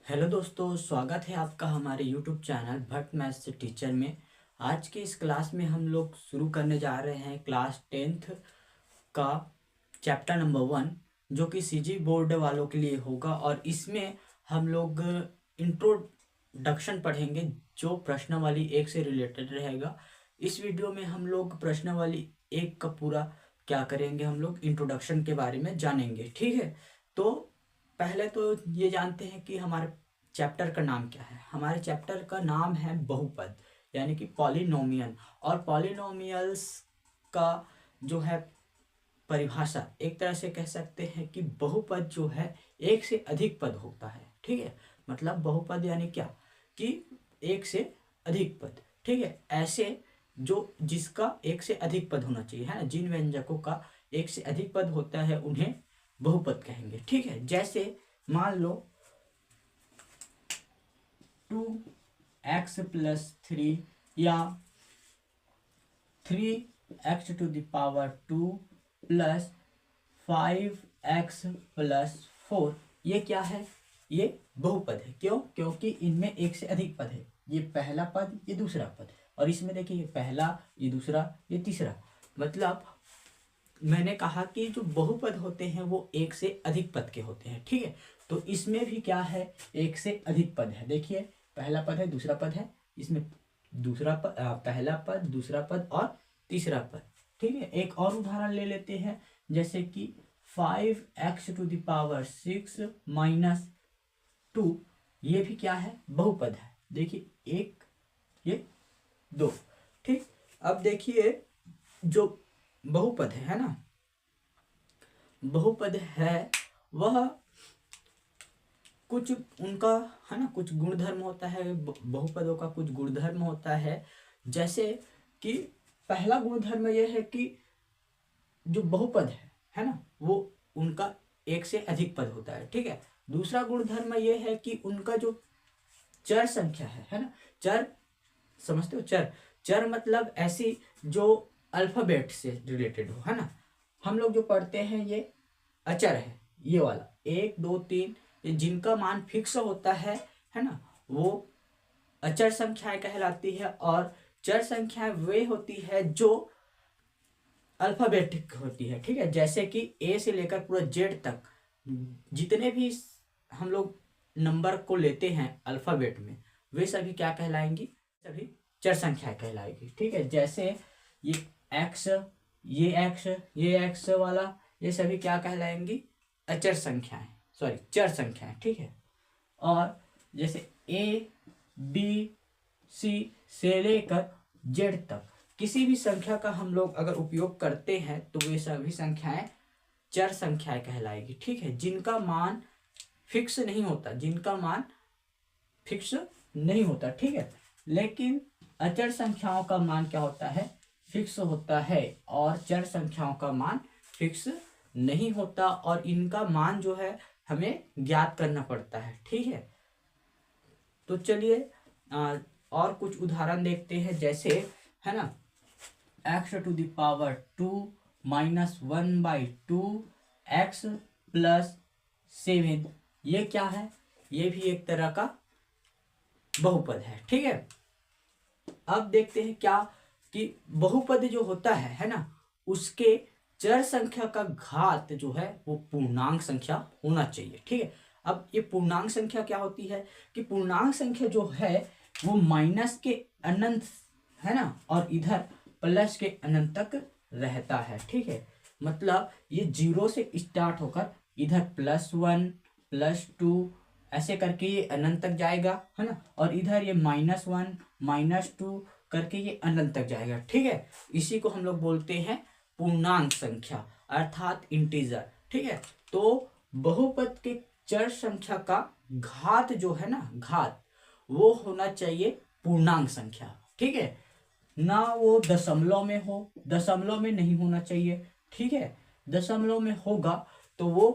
Hello दोस्तों, स्वागत है आपका हमारे YouTube channel Bhatt maths teacher में। आज के इस क्लास में हम लोग शुरू करने जा रहे हैं क्लास 10th का चैप्टर नंबर 1, जो कि सीजी बोर्ड वालों के लिए होगा। और इसमें हम लोग इंट्रोडक्शन पढ़ेंगे, जो प्रश्नावली 1 से रिलेटेड रहेगा। इस वीडियो में हम लोग प्रश्नावली 1 का पूरा क्या करेंगे, हम लोग इंट्रोडक्शन के बारे में जानेंगे। ठीक है, तो पहले तो ये जानते हैं कि हमारे चैप्टर का नाम क्या है। हमारे चैप्टर का नाम है बहुपद, यानी कि पॉलिनोमियल। और पॉलिनोमियल्स का जो है परिभाषा एक तरह से कह सकते हैं कि बहुपद जो है एक से अधिक पद होता है। ठीक है, मतलब बहुपद यानी क्या कि एक से अधिक पद। ठीक है, ऐसे जो जिसका एक से अधिक पद होना चाहिए, है ना, जिन व्यंजकों का एक से अधिक पद होता है उन्हें बहुपद कहेंगे। ठीक है, जैसे मान लो 2x+3 या 3x⁴ प्लस 5x+4, ये क्या है? ये बहुपद है। क्यों? क्योंकि इनमें एक से अधिक पद है। ये पहला पद, ये दूसरा पद, और इसमें देखिए ये पहला, ये दूसरा, ये तीसरा। मतलब मैंने कहा कि जो बहुपद होते हैं वो एक से अधिक पद के होते हैं। ठीक है, तो इसमें भी क्या है, एक से अधिक पद है। देखिए पहला पद है, दूसरा पद है, इसमें दूसरा पद, पहला पद, दूसरा पद और तीसरा पद। ठीक है, एक और उदाहरण ले लेते हैं, जैसे कि 5x⁶ - 2, ये भी क्या है, बहुपद है। देखिए एक, ये दो। ठीक, अब देखिए जो बहुपद है ना, बहुपद है वह कुछ उनका, है ना, कुछ गुणधर्म होता है। बहुपदों का कुछ गुणधर्म होता है। जैसे कि पहला गुणधर्म यह है कि जो बहुपद है ना, वो उनका एक से अधिक पद होता है। ठीक है, दूसरा गुणधर्म यह है कि उनका जो चर संख्या है ना, चर समझते हो? चर, चर मतलब ऐसी जो अल्फाबेट से रिलेटेड हो, है ना। हम लोग जो पढ़ते हैं ये अचर है, ये वाला 1 2 3, ये जिनका मान फिक्स होता है ना, वो अचर संख्याएं कहलाती है। और चर संख्याएं वे होती है जो अल्फाबेटिक होती है। ठीक है, जैसे कि ए से लेकर पूरा जेड तक जितने भी हम लोग नंबर को लेते हैं अल्फाबेट में, वे सभी क्या कहलाएंगी? सभी चर संख्याएं कहलाएगी। ठीक है, जैसे ये एक्स, ये एक्स, ये एक्स वाला, ये सभी क्या कहलाएंगी? अचर संख्याएं, सॉरी चर संख्याएं। ठीक है, और जैसे ए बी सी से लेकर जेड तक किसी भी संख्या का हम लोग अगर उपयोग करते हैं तो वे सभी संख्याएं चर संख्याएं कहलाएगी। ठीक है, जिनका मान फिक्स नहीं होता, जिनका मान फिक्स नहीं होता। ठीक है, लेकिन अचर संख्याओं का मान क्या होता है? फिक्स होता है। और चर संख्याओं का मान फिक्स नहीं होता, और इनका मान जो है हमें ज्ञात करना पड़ता है। ठीक है, तो चलिए और कुछ उदाहरण देखते हैं। जैसे, है ना, x⁴ -1/2 x+7, ये क्या है? ये भी एक तरह का बहुपद है। ठीक है, अब देखते हैं क्या कि बहुपद जो होता है ना, उसके चर संख्या का घात जो है वो पूर्णांक संख्या होना चाहिए। ठीक है, अब ये पूर्णांक संख्या क्या होती है कि पूर्णांक संख्या जो है वो माइनस के अनंत, है ना, और इधर प्लस के अनंत तक रहता है। ठीक है, मतलब ये 0 से स्टार्ट होकर इधर +1 +2 ऐसे करके ये अनंत तक जाएगा, है ना, और इधर ये -1 -2 करके ये अनंत तक जाएगा। ठीक है, इसी को हम लोग बोलते हैं पूर्णांक संख्या, अर्थात इंटीजर। ठीक है, तो बहुपद के चर संख्या का घात जो है ना, घात, वो होना चाहिए पूर्णांक संख्या। ठीक है, ना वो दशमलव में हो, दशमलव में नहीं होना चाहिए। ठीक है, दशमलव में होगा तो वो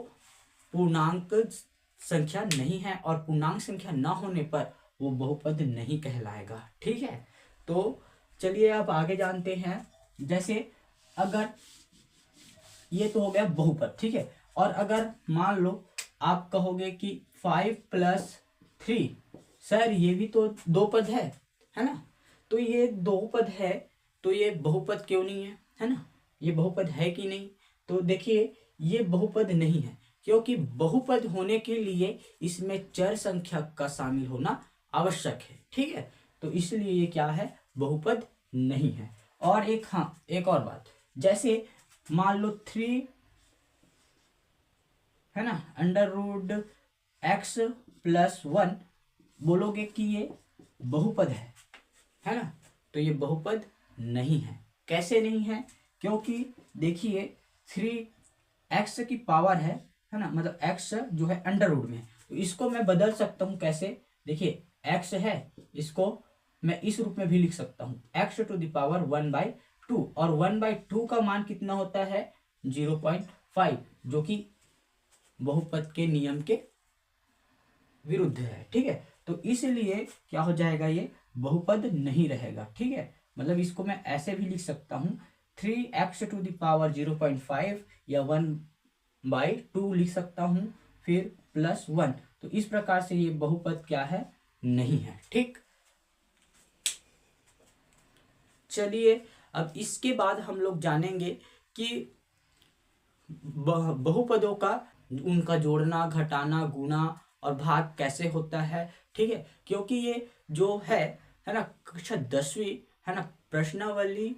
पूर्णांक संख्या नहीं है, और पूर्णांक संख्या ना होने पर वो बहुपद नहीं कहलाएगा। ठीक है, तो चलिए अब आगे जानते हैं। जैसे अगर ये तो हो गया बहुपद। ठीक है, और अगर मान लो आप कहोगे कि 5 + 3। सर ये भी तो दो पद है ना? तो ये दो पद है तो ये बहुपद क्यों नहीं है ना? ये बहुपद है कि नहीं? तो देखिए ये बहुपद नहीं है, क्योंकि बहुपद होने के लिए इसमें चर संख्या का शामिल होना आवश्यक है। ठीक है, तो इसलिए ये क्या है? बहुपद नहीं है। और एक और बात, जैसे मान लो 3 है ना, √x+1 बोलोगे कि ये बहुपद है ना? तो ये बहुपद नहीं है। कैसे नहीं है? क्योंकि देखिए 3x की पावर है ना, मतलब x जो है अंडर रूट में, तो इसको मैं बदल सकता हूँ कैसे? देखिए x है, इसको मैं इस रूप में भी लिख सकता हूँ, x⁴ 1/2, और 1/2 का मान कितना होता है? 0.5, जो कि बहुपद के नियम के विरुद्ध है। ठीक है, तो इसलिए क्या हो जाएगा? ये बहुपद नहीं रहेगा। ठीक है, मतलब इसको मैं ऐसे भी लिख सकता हूँ, 3x⁴ 0.5 या 1/2 लिख सकता हूँ, फिर +1। तो इस प्रकार से ये बहुपद क्या है? नहीं है। ठीक, चलिए अब इसके बाद हम लोग जानेंगे कि बहुपदों का उनका जोड़ना, घटाना, गुणा और भाग कैसे होता है। ठीक है, क्योंकि ये जो है ना, कक्षा 10वीं है ना, प्रश्नावली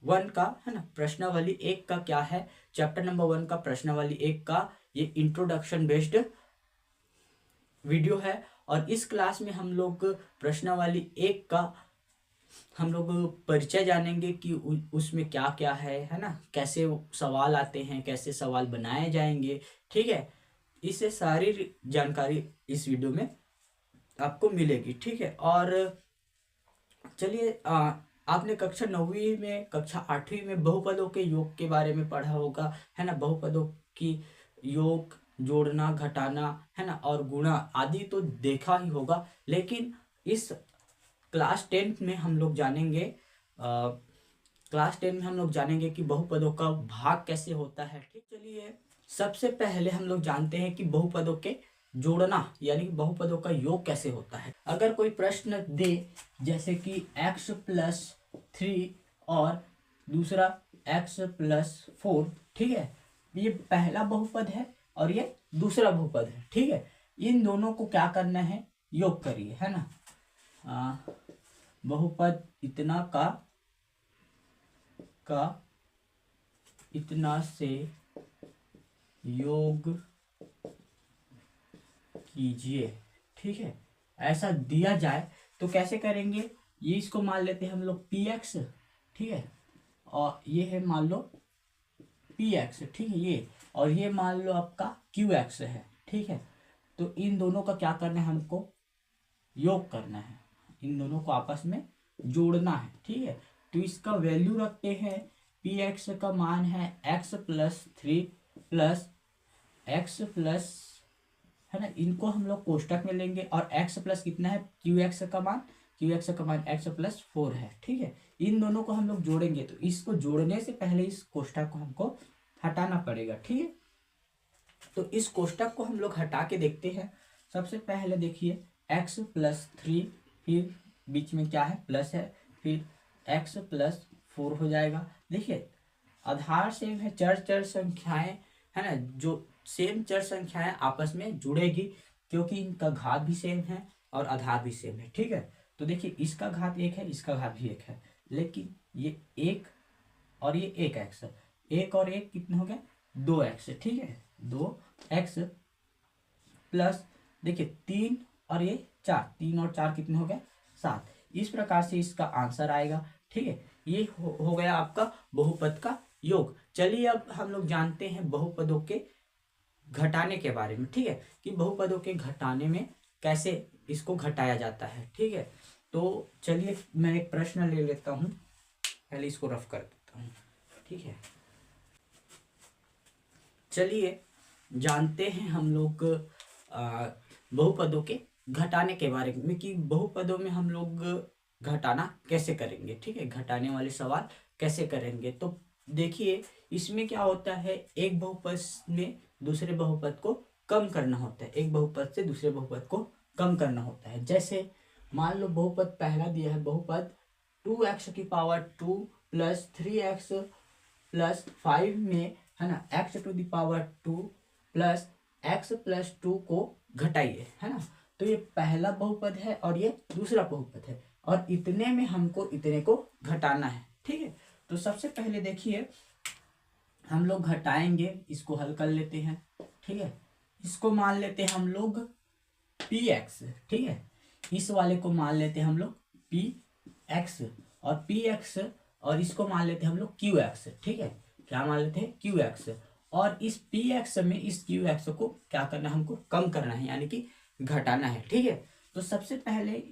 1 का है ना, प्रश्नावली 1 का क्या है, चैप्टर नंबर 1 का प्रश्नावली 1 का ये इंट्रोडक्शन बेस्ड वीडियो है। और इस क्लास में हम लोग प्रश्नावली 1 का हम लोग परिचय जानेंगे कि उसमें क्या क्या है ना, कैसे सवाल आते हैं, कैसे सवाल बनाए जाएंगे। ठीक है, इससे सारी जानकारी इस वीडियो में आपको मिलेगी। ठीक है, और चलिए आपने कक्षा 9वीं में, कक्षा 8वीं में बहुपदों के योग के बारे में पढ़ा होगा है ना, बहुपदों की योग, जोड़ना, घटाना है ना, और गुणा आदि तो देखा ही होगा। लेकिन इस क्लास 10 में हम लोग जानेंगे कि बहुपदों का भाग कैसे होता है। ठीक, चलिए सबसे पहले हम लोग जानते हैं कि बहुपदों के जोड़ना यानी कि बहुपदों का योग कैसे होता है। अगर कोई प्रश्न दे जैसे कि x+3 और दूसरा x+4, ठीक है, ये पहला बहुपद है और ये दूसरा बहुपद है। ठीक है, इन दोनों को क्या करना है? योग करिए, है ना। बहुपद इतना का इतना से योग कीजिए। ठीक है, ऐसा दिया जाए तो कैसे करेंगे? ये इसको मान लेते हैं हम लोग px, ठीक है, और ये है मान लो px, ठीक है, ये, और ये मान लो आपका qx है। ठीक है, तो इन दोनों का क्या करना है? हमको योग करना है, इन दोनों को आपस में जोड़ना है। ठीक है, तो इसका वैल्यू रखते हैं, px का मान है x+3 प्लस x+ है ना, इनको हम लोग कोष्टक में लेंगे, और x प्लस कितना है? qx का मान x+4 है। ठीक है, इन दोनों को हम लोग जोड़ेंगे, तो इसको जोड़ने से पहले इस कोष्टक को हमको हटाना पड़ेगा। ठीक है, तो इस कोष्टक को हम लोग हटा के देखते हैं। सबसे पहले देखिए x+3, फिर बीच में क्या है? प्लस है, फिर x+4 हो जाएगा। देखिए आधार सेम है, चर संख्याएं है ना, जो सेम चर संख्याएं आपस में जुड़ेगी, क्योंकि इनका घात भी सेम है और आधार भी सेम है। ठीक है, तो देखिए इसका घात 1 है, इसका घात भी 1 है, लेकिन ये 1 और ये 1x, 1 और 1 कितना हो गया? 2x। ठीक है, 2x प्लस देखिए 3 और ये 4, 3 और 4 कितने हो गए? 7। इस प्रकार से इसका आंसर आएगा। ठीक है, ये हो गया आपका बहुपद का योग। चलिए अब हम लोग जानते हैं बहुपदों के घटाने के बारे में। ठीक है, कि बहुपदों के घटाने में कैसे इसको घटाया जाता है। ठीक है, तो चलिए मैं एक प्रश्न ले लेता हूँ, पहले इसको रफ कर देता हूँ। ठीक है, चलिए जानते हैं हम लोग बहुपदों के घटाने के बारे में, कि बहुपदों में हम लोग घटाना कैसे करेंगे। ठीक है, घटाने वाले सवाल कैसे करेंगे। तो देखिए इसमें क्या होता है, एक बहुपद में दूसरे बहुपद को कम करना होता है, एक बहुपद से दूसरे बहुपद को कम करना होता है। जैसे मान लो बहुपद पहला दिया है, बहुपद 2x की पावर 2 प्लस 3x प्लस 5 में, है ना, x to the power 2 plus x plus 2 को घटाइए, है ना। तो ये पहला बहुपद है और ये दूसरा बहुपद है, और इतने में हमको इतने को घटाना है, ठीक है। तो सबसे पहले देखिए हम लोग घटाएंगे, इसको हल कर लेते हैं, ठीक है। इसको मान लेते हैं हम लोग px, ठीक है। इस वाले को मान लेते हैं हम लोग px और px, और इसको मान लेते हैं हम लोग qx, ठीक है। क्या मान लेते हैं? qx। और इस px में इस qx को क्या करना है, हमको कम करना है, यानी कि घटाना है, ठीक है। तो सबसे पहले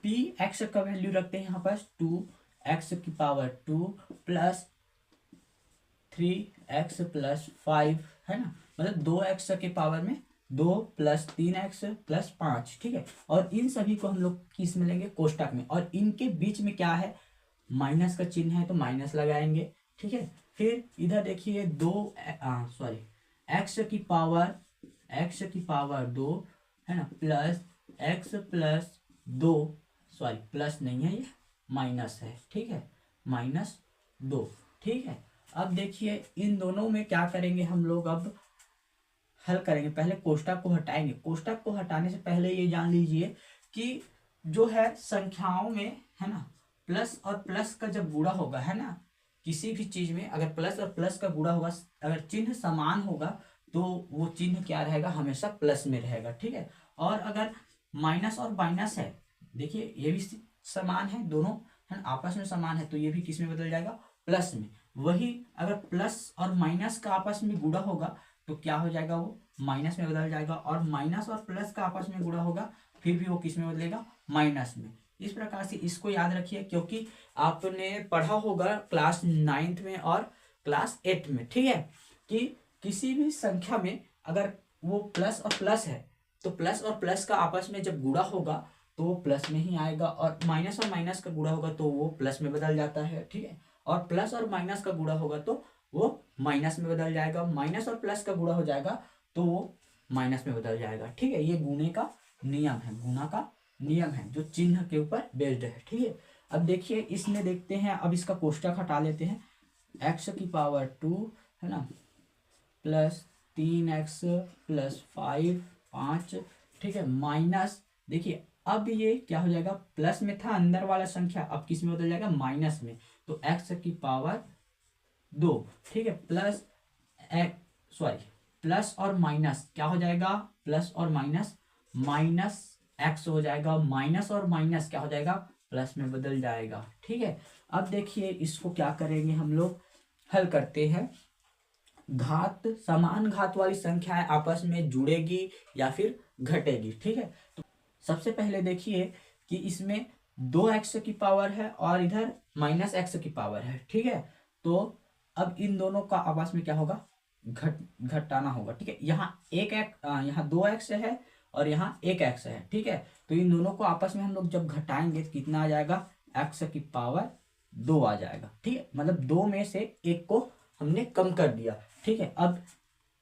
px का वैल्यू रखते हैं यहाँ पर 2x की पावर 2 प्लस 3x प्लस 5, है ना, मतलब 2x के पावर में 2 प्लस 3x प्लस 5, ठीक है। और इन सभी को हम लोग किस में लेंगे? कोष्टक में, और इनके बीच में क्या है? माइनस का चिन्ह है, तो माइनस लगाएंगे, ठीक है। फिर इधर देखिए x की पावर 2, है ना, प्लस x प्लस 2, प्लस नहीं है, ये माइनस है, ठीक है, -2, ठीक है। अब देखिए इन दोनों में क्या करेंगे हम लोग, अब हल करेंगे। पहले कोष्टक को हटाएंगे। कोष्टक को हटाने से पहले ये जान लीजिए कि जो है संख्याओं में, है ना, प्लस और प्लस का जब गुणा होगा, है ना, किसी भी चीज में अगर प्लस और प्लस का गुणा होगा, अगर चिन्ह समान होगा तो वो चिन्ह क्या रहेगा? हमेशा प्लस में रहेगा, ठीक है। और अगर माइनस और माइनस है, देखिए ये भी समान है, दोनों है आपस में समान है, तो ये भी किस में बदल जाएगा? प्लस में। वही अगर प्लस और माइनस का आपस में गुणा होगा तो क्या हो जाएगा? वो माइनस में बदल जाएगा। और माइनस और प्लस का आपस में गुणा होगा फिर भी वो किस में बदलेगा? माइनस में। इस प्रकार से इसको याद रखिए, क्योंकि आपने पढ़ा होगा क्लास 9th में और क्लास 8 में, ठीक है, कि किसी भी संख्या में अगर वो प्लस और प्लस है तो प्लस और प्लस का आपस में जब गुणा होगा तो वो प्लस में ही आएगा, और माइनस का गुणा होगा तो वो प्लस में बदल जाता है, ठीक है। और प्लस और माइनस का गुणा होगा तो वो माइनस में बदल जाएगा, माइनस और प्लस का गुणा हो जाएगा तो वो माइनस में बदल जाएगा, ठीक है। ये गुणे का नियम है, गुणा का नियम है जो चिन्ह के ऊपर बेस्ड है, ठीक है। अब देखिए इसमें देखते हैं, अब इसका कोष्टक हटा लेते हैं। x की पावर 2, है ना, प्लस 3x प्लस 5, ठीक है, माइनस, देखिए अब ये क्या हो जाएगा? प्लस में था अंदर वाला संख्या, अब किस में बदल जाएगा? माइनस में। तो x की पावर 2, ठीक है, प्लस और माइनस क्या हो जाएगा? प्लस और माइनस माइनस x हो जाएगा, माइनस और माइनस क्या हो जाएगा? प्लस में बदल जाएगा, ठीक है। अब देखिए इसको क्या करेंगे हम लोग, हल करते हैं। समान घात वाली संख्याएं आपस में जुड़ेगी या फिर घटेगी, ठीक है। तो सबसे पहले देखिए कि इसमें 2x की पावर है और इधर -x की पावर है, ठीक है। तो अब इन दोनों का आपस में क्या होगा? घटाना होगा, ठीक है। यहाँ 2x है और यहाँ 1x है, ठीक है। तो इन दोनों को आपस में हम लोग जब घटाएंगे तो कितना आ जाएगा? x की पावर 2 आ जाएगा, ठीक है। मतलब 2 में से 1 को हमने कम कर दिया, ठीक है। अब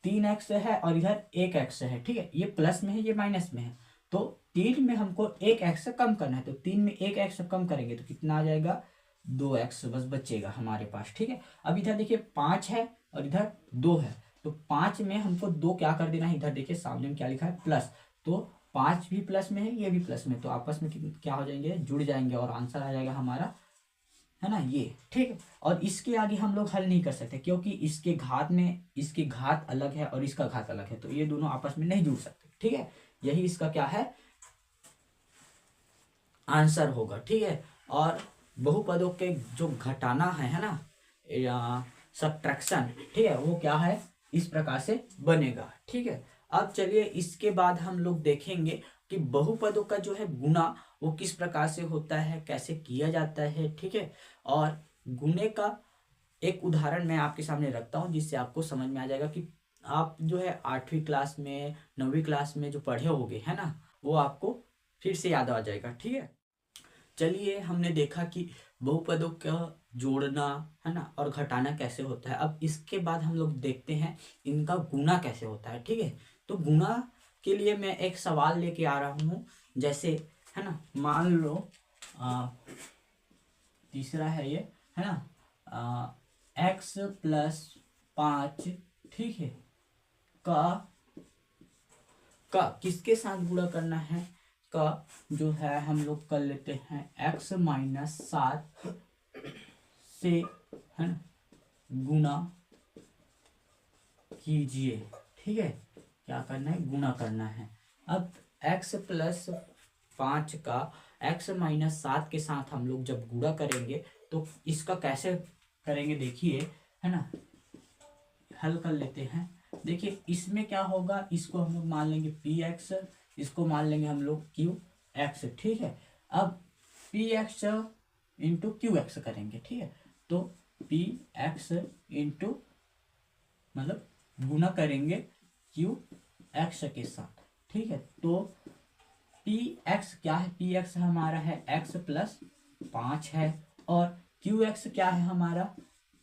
3x है और इधर 1x है, ठीक है। ये प्लस में है, ये माइनस में है, तो 3 में हमको 1x कम करना है, तो 3 में 1x कम करेंगे तो कितना आ जाएगा? 2x बस बचेगा हमारे पास, ठीक है। अब इधर देखिए 5 है और इधर 2 है, तो 5 में हमको 2 क्या कर देना है? इधर देखिए सामने में क्या लिखा है? प्लस। तो 5 भी प्लस में है, ये भी प्लस में, तो आपस में क्या हो जाएंगे? जुड़ जाएंगे, और आंसर आ जाएगा हमारा, है ना, ये, ठीक है। और इसके आगे हम लोग हल नहीं कर सकते, क्योंकि इसके घात अलग है और इसका घात अलग है, तो ये दोनों आपस में नहीं जुड़ सकते, ठीक है। यही इसका क्या है? आंसर होगा, ठीक है। और बहुपदों के जो घटाना है ना, या सब्ट्रैक्शन, ठीक है, वो क्या है? इस प्रकार से बनेगा, ठीक है। अब चलिए इसके बाद हम लोग देखेंगे कि बहुपदों का जो है गुणा वो किस प्रकार से होता है, कैसे किया जाता है, ठीक है। और गुणे का एक उदाहरण मैं आपके सामने रखता हूँ, जिससे आपको समझ में आ जाएगा कि आप जो है 8वीं क्लास में 9वीं क्लास में जो पढ़े होगे, है ना, वो आपको फिर से याद आ जाएगा, ठीक है। चलिए हमने देखा कि बहुपदों का जोड़ना, है ना, और घटाना कैसे होता है। अब इसके बाद हम लोग देखते हैं इनका गुणा कैसे होता है, ठीक है। तो गुणा के लिए मैं एक सवाल लेके आ रहा हूँ, जैसे है ना, मान लो तीसरा है ये, है ना, x प्लस 5, ठीक है, का किसके साथ गुणा करना है, का जो है हम लोग कर लेते हैं x माइनस 7 से, है ना, गुणा कीजिए, ठीक है, क्या करना है, गुणा करना है। अब x प्लस 5 का x माइनस 7 के साथ हम लोग जब गुणा करेंगे तो इसका कैसे करेंगे देखिए, है ना, हल कर लेते हैं। देखिए इसमें क्या होगा, इसको हम लोग मान लेंगे px, इसको मान लेंगे हम लोग qx, ठीक है। अब px इंटू qx करेंगे, ठीक है, तो px इंटू मतलब गुणा करेंगे qx के साथ, ठीक है। तो px क्या है, px हमारा है x प्लस 5 है, और qx क्या है हमारा,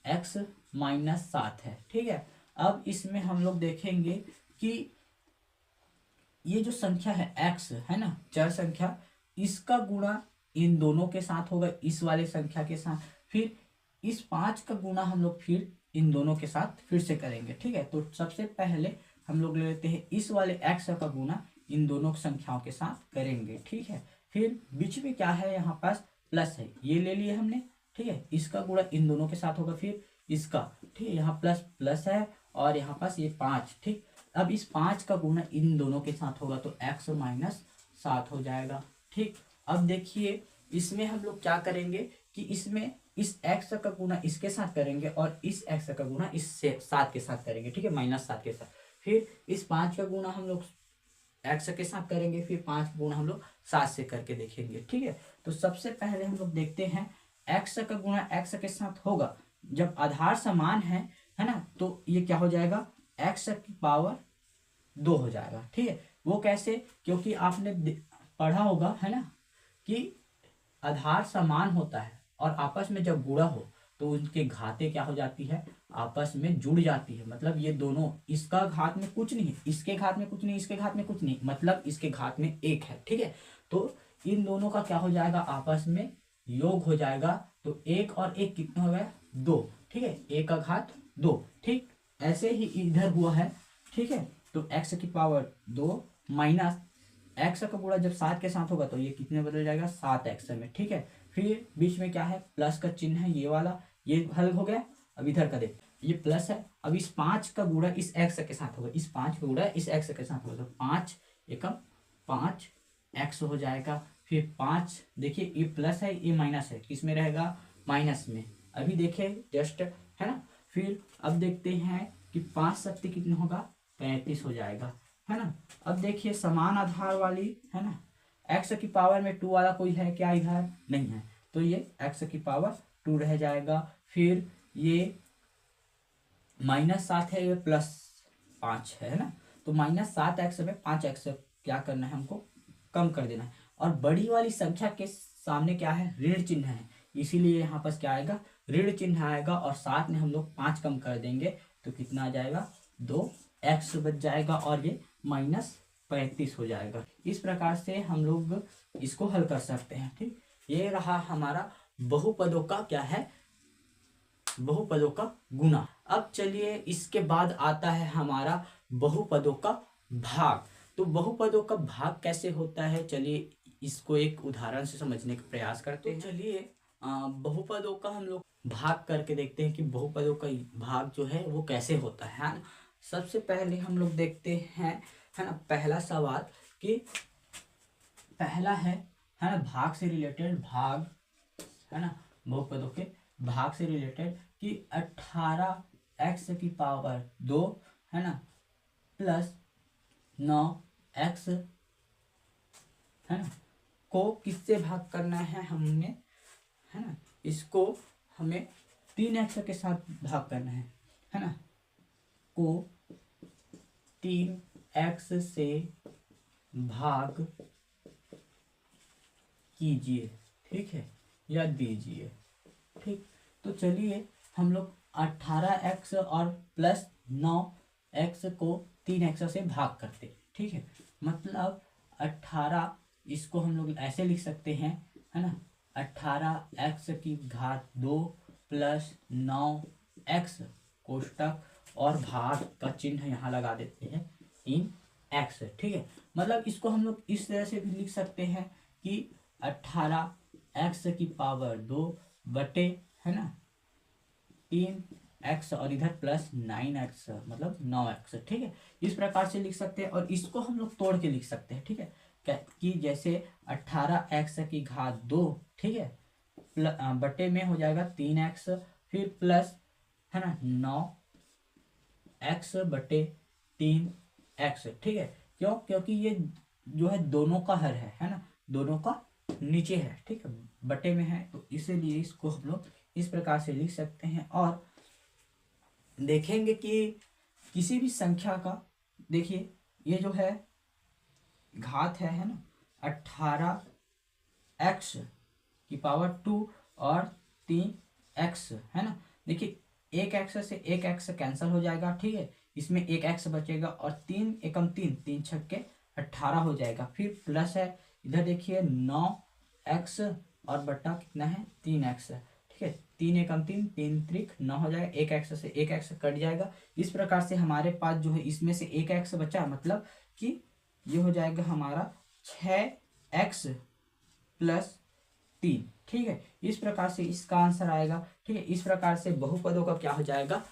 x माइनस 7 है, ठीक है। अब इसमें हम लोग देखेंगे कि ये जो संख्या है x, है ना, चर संख्या, इसका गुणा इन दोनों के साथ होगा, इस वाले संख्या के साथ, फिर इस 5 का गुणा हम लोग फिर इन दोनों के साथ फिर से करेंगे, ठीक है। तो सबसे पहले हम लोग ले लेते हैं इस वाले x का गुणा इन दोनों संख्याओं के साथ करेंगे, ठीक है। फिर बीच में क्या है, यहाँ पास प्लस है, ये ले लिए हमने, ठीक है, इसका गुणा इन दोनों के साथ होगा, फिर इसका, ठीक है, यहाँ प्लस प्लस है, और यहाँ पास ये 5, ठीक। अब इस 5 का गुणा इन दोनों के साथ होगा तो x माइनस 7 हो जाएगा, ठीक। अब देखिए इसमें हम लोग क्या करेंगे कि इसमें इस x का गुणा इसके साथ करेंगे और इस x का गुणा इस 7 के साथ करेंगे, ठीक है, माइनस 7 के साथ। फिर इस 5 का गुणा हम लोग x के साथ करेंगे, फिर 5 गुणा हम लोग 7 से करके देखेंगे, ठीक है। तो सबसे पहले हम लोग देखते हैं x का गुणा x के साथ होगा जब आधार समान है ना, तो ये क्या हो जाएगा, x की पावर 2 हो जाएगा, ठीक है। वो कैसे, क्योंकि आपने पढ़ा होगा, है ना, कि आधार समान होता है और आपस में जब गुणा हो तो उनके घातें क्या हो जाती है, आपस में जुड़ जाती है। मतलब ये दोनों, इसका घात में कुछ नहीं है, इसके घात में कुछ नहीं, इसके घात में कुछ नहीं, मतलब इसके घात में 1 है, ठीक है। तो इन दोनों का क्या हो जाएगा, आपस में योग हो जाएगा, तो 1 और 1 कितना हो गया, 2, ठीक है, 1 का घात 2, ठीक। ऐसे ही इधर हुआ है, ठीक है। तो x की पावर 2 माइनस x का गुणा जब 7 के साथ होगा तो ये कितने बदल जाएगा, 7x में, ठीक है। फिर बीच में क्या है, प्लस का चिन्ह है, ये वाला, ये हल हो गया। अब इधर का देख, ये प्लस है, अब इस 5 का गुणा इस x के साथ होगा, इस 5 का गुणा इस x के साथ होगा, तो 5 एकम 5x हो जाएगा। फिर 5, देखिए ये प्लस है, ये माइनस है, किस में रहेगा, माइनस में, अभी देखे जस्ट, है ना। फिर अब देखते हैं कि 5 शक्ति कितना होगा, 35 हो जाएगा, है ना। अब देखिए समान आधार वाली, है ना, x की पावर में 2 वाला कोई है क्या, इधर नहीं है, तो ये x की पावर 2 रह जाएगा। फिर ये माइनस 7 है, ये प्लस 5 है ना, तो माइनस 7x में 5x क्या करना है, हमको कम कर देना है। और बड़ी वाली संख्या के सामने क्या है, ऋण चिन्ह है, इसीलिए यहाँ पर क्या आएगा, ऋण चिन्ह आएगा, और साथ में हम लोग 5 कम कर देंगे तो कितना आ जाएगा, 2x बच जाएगा, और ये माइनस 35 हो जाएगा। इस प्रकार से हम लोग इसको हल कर सकते हैं, ठीक। ये रहा हमारा बहुपदों का क्या है, बहुपदों का गुणा। अब चलिए इसके बाद आता है हमारा बहुपदों का भाग। तो बहुपदों का भाग कैसे होता है, चलिए इसको एक उदाहरण से समझने का प्रयास करते हैं। चलिए बहुपदों का हम लोग भाग करके देखते हैं कि बहुपदों का भाग जो है वो कैसे होता है ना। सबसे पहले हम लोग देखते हैं, है ना, पहला सवाल कि पहला है ना, भाग से रिलेटेड, भाग, है ना, बहुपदों के भाग से रिलेटेड कि 18x की पावर 2, है ना, प्लस 9x, है ना, को किससे भाग करना है हमने, है ना, इसको हमें 3x के साथ भाग करना है ना, को 3x से भाग कीजिए, ठीक है, या दीजिए, ठीक। तो चलिए हम लोग 18x और प्लस 9x को 3x से भाग करते, ठीक है, मतलब 18, इसको हम लोग ऐसे लिख सकते हैं, है ना, 18x² प्लस 9x कोष्टक और भाग का चिन्ह यहाँ लगा देते हैं इन x, ठीक है। मतलब इसको हम लोग इस तरह से भी लिख सकते हैं कि 18x² बटे, है ना, 3x और इधर प्लस 9x मतलब 9x, ठीक है। इस प्रकार से लिख सकते हैं और इसको हम लोग तोड़ के लिख सकते हैं, ठीक है, क्या कि जैसे 18x², ठीक है, बटे में हो जाएगा 3x, फिर प्लस, है ना, 9x बटे 3x, ठीक है। क्यों? क्योंकि ये जो है दोनों का हर है ना, दोनों का नीचे है, ठीक है, बटे में है, तो इसीलिए इसको हम लोग इस प्रकार से लिख सकते हैं। और देखेंगे कि किसी भी संख्या का, देखिए ये जो है घात है ना, 18x² और 3x, है ना। देखिए एक x से एक x कैंसिल हो जाएगा, ठीक है, इसमें एक x बचेगा और 3 एकम 3, 3 छक्के 18 हो जाएगा। फिर प्लस है, इधर देखिए 9x और बट्टा कितना है 3x, ठीक है, 3 एकम 3, 3 त्रिक 9 हो जाएगा, एक x से एक x कट जाएगा। इस प्रकार से हमारे पास जो है इसमें से एक x बचा, मतलब कि ये हो जाएगा हमारा 6x प्लस 3, ठीक है। इस प्रकार से इसका आंसर आएगा, ठीक है। इस प्रकार से बहुपदों का क्या हो जाएगा,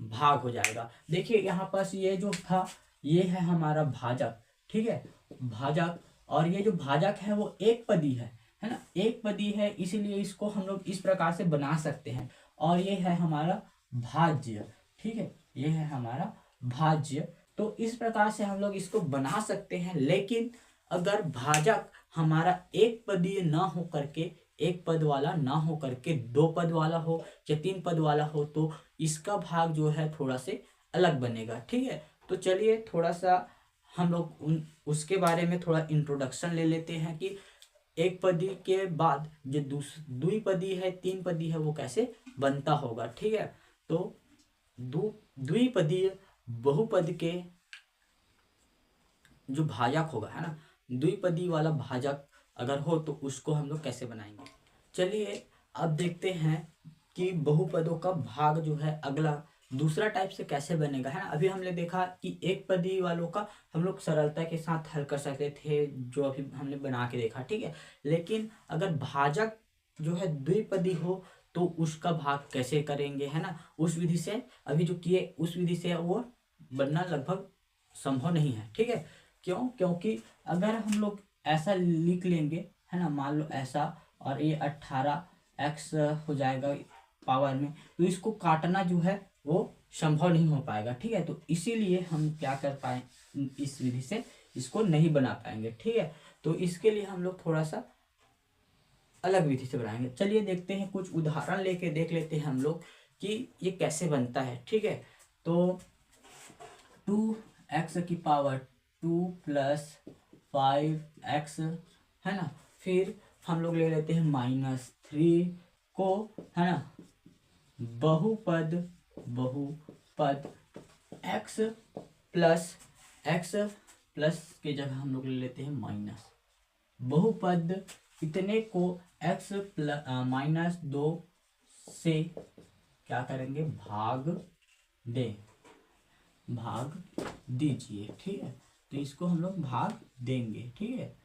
भाग हो जाएगा। देखिए यहाँ पास ये जो था ये है हमारा भाजक, ठीक है, भाजक, और ये जो भाजक है वो एक पदी है ना, एक पदी है, इसीलिए इसको हम लोग इस प्रकार से बना सकते हैं। और ये है हमारा भाज्य, ठीक है, ये है हमारा भाज्य। तो इस प्रकार से हम लोग इसको बना सकते हैं। लेकिन अगर भाजक हमारा एक पदीय ना हो करके, एक पद वाला ना हो करके 2 पद वाला हो या 3 पद वाला हो, तो इसका भाग जो है थोड़ा से अलग बनेगा, ठीक है। तो चलिए थोड़ा सा हम लोग उसके बारे में थोड़ा इंट्रोडक्शन ले लेते हैं कि एक पदी के बाद जो द्विपदी है, 3 पदी है, वो कैसे बनता होगा, ठीक है। तो द्विपदीय बहुपद के जो भाजक होगा, है ना, द्विपदी वाला भाजक अगर हो तो उसको हम लोग कैसे बनाएंगे। चलिए अब देखते हैं कि बहुपदों का भाग जो है अगला दूसरा टाइप से कैसे बनेगा, है ना। अभी हमने देखा कि एक पदी वालों का हम लोग सरलता के साथ हल कर सकते थे, जो अभी हमने बना के देखा, ठीक है। लेकिन अगर भाजक जो है द्विपदी हो तो उसका भाग कैसे करेंगे, है ना। उस विधि से अभी जो किए उस विधि से वो बनना लगभग संभव नहीं है, ठीक है। क्यों? क्योंकि अगर हम लोग ऐसा लिख लेंगे, है ना, मान लो ऐसा, और ये 18x हो जाएगा पावर में, तो इसको काटना जो है वो संभव नहीं हो पाएगा, ठीक है। तो इसीलिए हम क्या कर पाए, इस विधि से इसको नहीं बना पाएंगे, ठीक है। तो इसके लिए हम लोग थोड़ा सा अलग विधि से बनाएंगे। चलिए देखते हैं, कुछ उदाहरण लेके देख लेते हैं हम लोग कि ये कैसे बनता है, ठीक है। तो 2x² प्लस 5x, है ना, फिर हम लोग ले लेते हैं -3 को, है ना, बहुपद x प्लस के जगह हम लोग ले लेते हैं माइनस, बहुपद इतने को x -2 से क्या करेंगे, भाग दीजिए, ठीक है। तो इसको हम लोग भाग देंगे, ठीक है।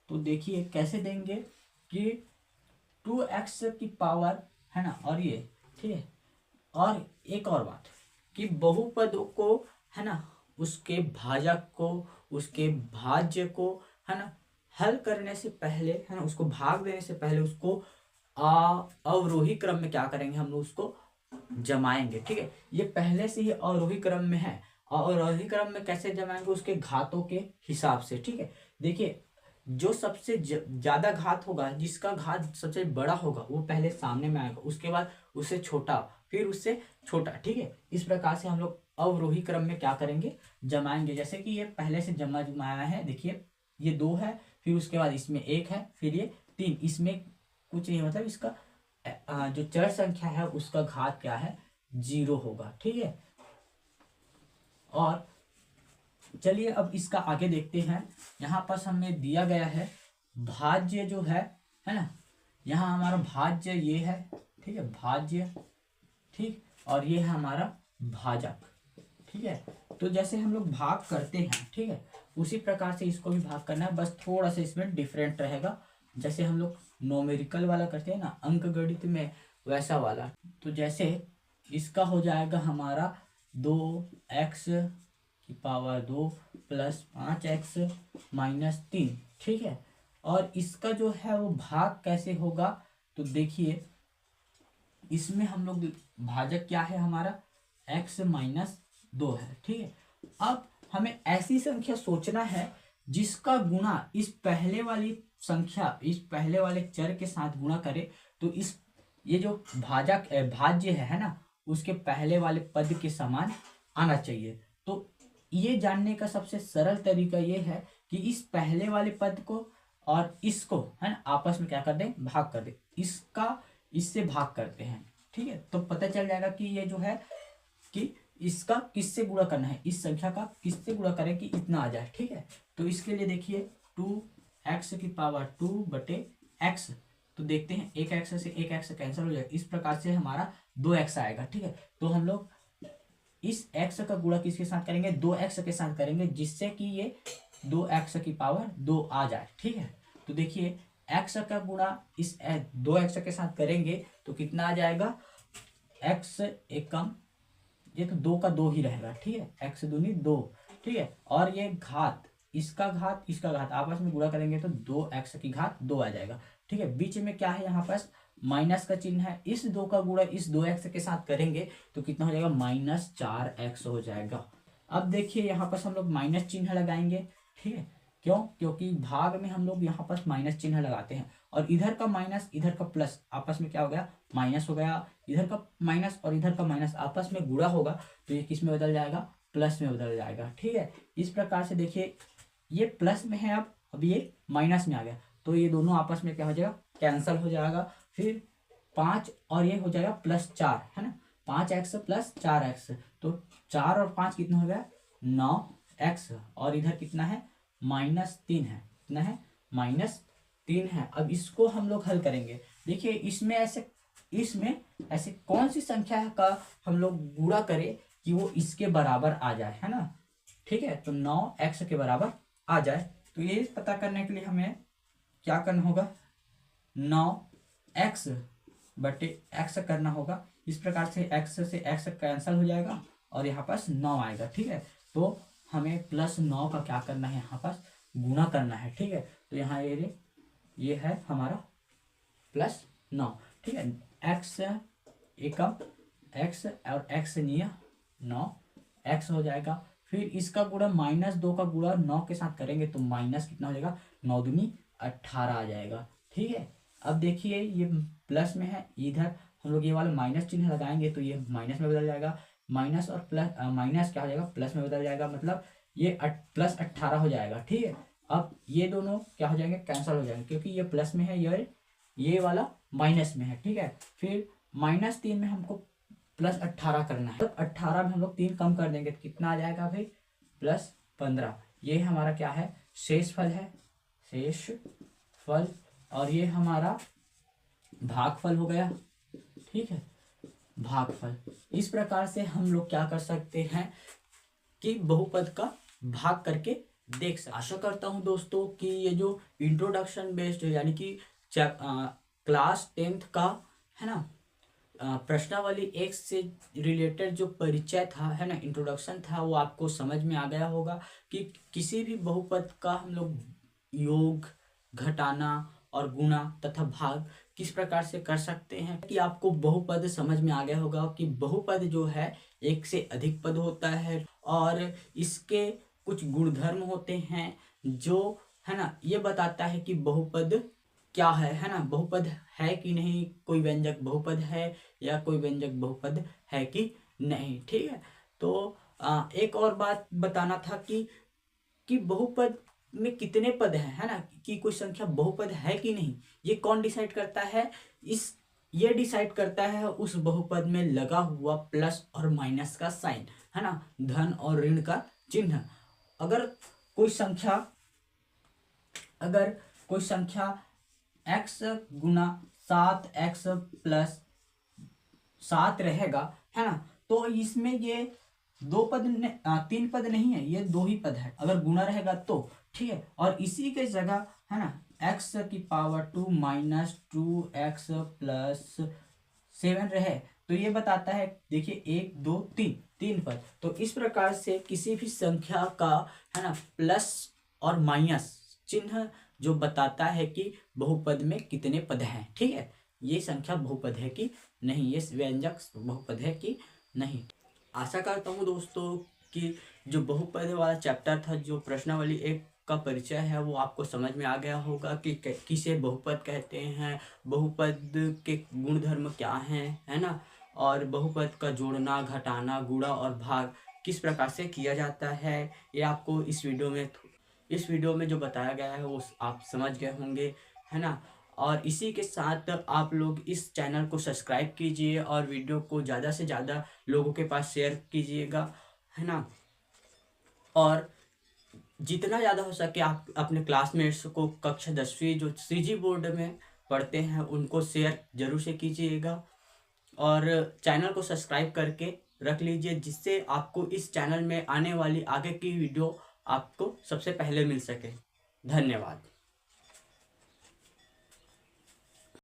तो देखिए कैसे देंगे कि 2x की पावर, है ना, और ये, ठीक है। और एक और बात कि बहुपद को, है ना, उसके भाजक को, उसके भाज्य को, है ना, हल करने से पहले, है ना, उसको भाग देने से पहले उसको अवरोही क्रम में क्या करेंगे, हम लोग उसको जमाएंगे, ठीक है। ये पहले से ही अवरोही क्रम में है, और अवरोही क्रम में कैसे जमाएंगे, उसके घातों के हिसाब से, ठीक है। देखिए जो सबसे ज्यादा घात होगा, जिसका घात सबसे बड़ा होगा, वो पहले सामने में आएगा, उसके बाद उससे छोटा, फिर उससे छोटा, ठीक है। इस प्रकार से हम लोग अवरोही क्रम में क्या करेंगे, जमाएंगे। जैसे कि ये पहले से जमाया है, देखिए ये 2 है, फिर उसके बाद इसमें 1 है, फिर ये 3, इसमें कुछ नहीं, मतलब इसका जो चर संख्या है उसका घात क्या है, 0 होगा, ठीक है। और चलिए अब इसका आगे देखते हैं। यहाँ पर हमें दिया गया है भाज्य जो है ना, यहाँ हमारा भाज्य ये है, ठीक है, भाज्य, ठीक, और ये है हमारा भाजक, ठीक है। तो जैसे हम लोग भाग करते हैं, ठीक है, उसी प्रकार से इसको भी भाग करना है, बस थोड़ा सा इसमें डिफरेंट रहेगा। जैसे हम लोग नोमेरिकल वाला करते हैं ना, अंक गणित में, वैसा वाला। तो जैसे इसका हो जाएगा हमारा 2x⁻² प्लस 5x-3, ठीक है। और इसका जो है वो भाग कैसे होगा, तो देखिए इसमें हम लोग भाजक क्या है हमारा x-2 है, ठीक है। अब हमें ऐसी संख्या सोचना है जिसका गुणा इस पहले वाली संख्या, इस पहले वाले चर के साथ गुणा करे, तो इस ये जो भाजक भाज्य है ना, उसके पहले वाले पद के समान आना चाहिए। तो ये जानने का सबसे सरल तरीका ये है कि इस पहले वाले पद को और इसको है ना आपस में क्या कर दें, भाग कर दें। इसका इससे भाग करते हैं, ठीक है, तो पता चल जाएगा कि ये जो है कि इसका किससे गुणा करना है, इस संख्या का किससे गुणा करें कि इतना आ जाए, ठीक है। तो इसके लिए देखिए 2x⁻² बटे x, तो देखते हैं एक x से एक x कैंसिल हो जाएगा, इस प्रकार से हमारा 2x आएगा, ठीक है। तो हम लोग इस x का गुणा किसके साथ करेंगे, 2x के साथ करेंगे, जिससे कि ये 2x⁻² आ जाए, ठीक है। तो देखिए x का गुणा इस 2x के साथ करेंगे तो कितना आ जाएगा, x एकम, ये तो 2 का 2 ही रहेगा, ठीक है, x दूनी 2, ठीक है। और ये घात, इसका घात इसका घात आपस में गुणा करेंगे तो 2x⁻² आ जाएगा, ठीक है। बीच में क्या है, यहाँ पास माइनस का चिन्ह है, इस 2 का गुणा इस 2x के साथ करेंगे तो कितना हो जाएगा, -4x हो जाएगा। अब देखिए यहाँ पर हम लोग माइनस चिन्ह लगाएंगे, ठीक है, क्यों, क्योंकि भाग में हम लोग यहाँ पर माइनस चिन्ह लगाते हैं, और इधर का माइनस इधर का प्लस आपस में क्या हो गया, माइनस हो गया, इधर का माइनस और इधर का माइनस आपस में गुणा होगा तो ये किस में बदल जाएगा, प्लस में बदल जाएगा, ठीक है। इस प्रकार से देखिए ये प्लस में है, अब ये माइनस में आ गया, तो ये दोनों आपस में क्या हो जाएगा, कैंसल हो जाएगा। फिर 5 और ये हो जाएगा +4, है ना, 5x + 4x, तो 4 और 5 कितना हो गया, 9x, और इधर कितना है, -3 है, कितना है, -3 है। अब इसको हम लोग हल करेंगे। देखिए इसमें ऐसे कौन सी संख्या का हम लोग गुणा करें कि वो इसके बराबर आ जाए, है ना, ठीक है। तो 9x के बराबर आ जाए, तो ये पता करने के लिए हमें क्या करना होगा, 9x बटे x करना होगा। इस प्रकार से x से x कैंसल हो जाएगा और यहाँ पास 9 आएगा, ठीक है। तो हमें +9 का क्या करना है, यहाँ पास गुणा करना है, ठीक है। तो यहाँ ये है हमारा +9, ठीक है। x एकम x और x निया 9x हो जाएगा। फिर इसका गुणा -2 का गुणा 9 के साथ करेंगे तो माइनस कितना हो जाएगा, 9 दूनी 18 आ जाएगा, ठीक है। अब देखिए ये प्लस में है, इधर हम लोग ये वाला माइनस चिन्ह लगाएंगे तो ये माइनस में बदल जाएगा, माइनस और प्लस, माइनस क्या हो जाएगा, प्लस में बदल जाएगा, मतलब ये +18 हो जाएगा, ठीक है। अब ये दोनों क्या हो जाएंगे, कैंसिल हो जाएंगे, क्योंकि ये प्लस में है, ये वाला माइनस में है, ठीक है। फिर -3 में हमको +18 करना है, 18 में हम लोग 3 कम कर देंगे तो कितना आ जाएगा भाई, +15। ये हमारा क्या है, शेष फल है, शेष फल, और ये हमारा भागफल हो गया, ठीक है, भागफल। इस प्रकार से हम लोग क्या कर सकते हैं कि बहुपद का भाग करके देख सकते। आशा करता हूं दोस्तों कि ये जो इंट्रोडक्शन बेस्ड यानी कि क्लास 10th का है ना, प्रश्नावली 1 से रिलेटेड जो परिचय था, है ना, इंट्रोडक्शन था, वो आपको समझ में आ गया होगा कि किसी भी बहुपद का हम लोग योग, घटाना और गुणा तथा भाग किस प्रकार से कर सकते हैं, कि आपको बहुपद समझ में आ गया होगा कि बहुपद जो है एक से अधिक पद होता है और इसके कुछ गुणधर्म होते हैं जो है ना ये बताता है कि बहुपद क्या है ना, बहुपद है कि नहीं, कोई व्यंजक बहुपद है या कोई व्यंजक बहुपद है कि नहीं, ठीक है। तो एक और बात बताना था कि बहुपद में कितने पद हैं, है ना, कि कोई संख्या बहुपद है कि नहीं, ये कौन डिसाइड करता है, ये डिसाइड करता है उस बहुपद में लगा हुआ प्लस और माइनस का साइन, है ना, धन और ऋण का चिन्ह। अगर कोई संख्या अगर कोई संख्या x गुना 7x प्लस 7 रहेगा, है ना, तो इसमें ये तीन पद नहीं है, ये दो ही पद है अगर गुना रहेगा तो, ठीक है। और इसी के जगह, है ना, x की पावर 2 माइनस 2x प्लस 7 रहे तो ये बताता है, देखिए 1 2 3 तीन पद। तो इस प्रकार से किसी भी संख्या का, है ना, प्लस और माइनस चिन्ह जो बताता है कि बहुपद में कितने पद हैं, ठीक है। ये संख्या बहुपद है कि नहीं, ये व्यंजक बहुपद है कि नहीं। आशा करता हूँ दोस्तों कि जो बहुपद वाला चैप्टर था, जो प्रश्नावली 1 का परिचय है, वो आपको समझ में आ गया होगा कि किसे बहुपद कहते हैं, बहुपद के गुणधर्म क्या हैं, है ना, और बहुपद का जोड़ना, घटाना, गुणा और भाग किस प्रकार से किया जाता है, ये आपको इस वीडियो में जो बताया गया है वो आप समझ गए होंगे, है ना। और इसी के साथ आप लोग इस चैनल को सब्सक्राइब कीजिए और वीडियो को ज़्यादा से ज़्यादा लोगों के पास शेयर कीजिएगा, है ना। और जितना ज़्यादा हो सके आप अपने क्लासमेट्स को कक्षा 10वीं जो सीजी बोर्ड में पढ़ते हैं उनको शेयर जरूर से कीजिएगा, और चैनल को सब्सक्राइब करके रख लीजिए, जिससे आपको इस चैनल में आने वाली आगे की वीडियो आपको सबसे पहले मिल सके। धन्यवाद।